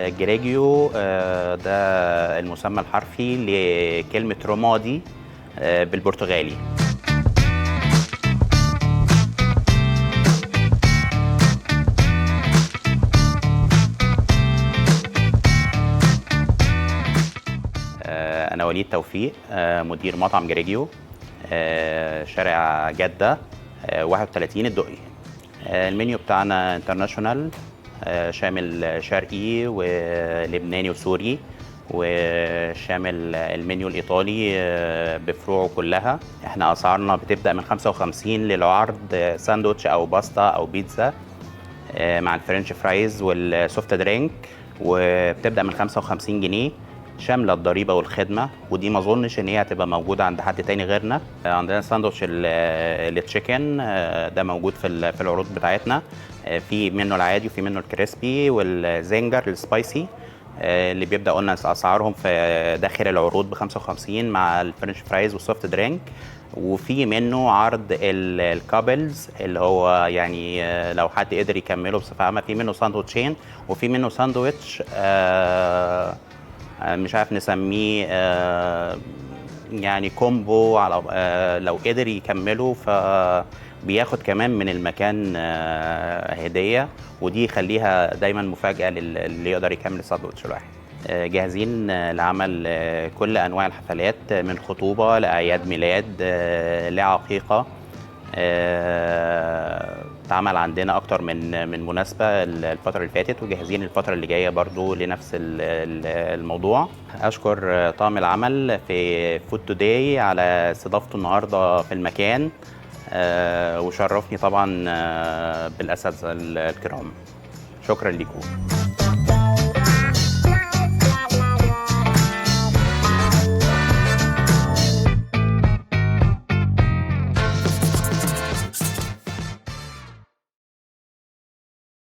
جريجيو ده المسمى الحرفي لكلمة رمادي بالبرتغالي. أنا وليد توفيق، مدير مطعم جريجيو، شارع جدة 31 الدقي. المنيو بتاعنا انترناشونال، شامل شرقي ولبناني وسوري، وشامل المنيو الإيطالي بفروعه كلها. احنا أسعارنا بتبدأ من 55 للعرض ساندوتش أو باستا أو بيتزا مع الفرنش فرايز والسوفت درينك، وبتبدأ من 55 جنيه شامله الضريبه والخدمه، ودي ما اظنش ان هي هتبقى موجوده عند حد تاني غيرنا. عندنا ساندوتش التشيكن، ده موجود في العروض بتاعتنا، في منه العادي وفي منه الكريسبي والزنجر السبايسي، اللي بيبدا قلنا اسعارهم في داخل العروض ب 55 مع الفرنش فرايز والسوفت درينك. وفي منه عرض الكابلز اللي هو يعني لو حد قدر يكمله بصفه عامه، في منه ساندوتشين، وفي منه ساندوتش مش عارف نسميه يعني كومبو، على لو قدر يكمله فبياخد كمان من المكان هدية، ودي يخليها دايما مفاجأة اللي يقدر يكمل الساندوتش الواحد. جاهزين لعمل كل أنواع الحفلات، من خطوبة لأعياد ميلاد لعقيقة. اتعمل عندنا اكتر من مناسبه الفتره اللي فاتت، وجاهزين الفتره اللي جايه برضو لنفس الموضوع. اشكر طاقم العمل في فود توداي على استضافته النهارده في المكان، وشرفني طبعا بالاساتذه الكرام. شكرا لكم.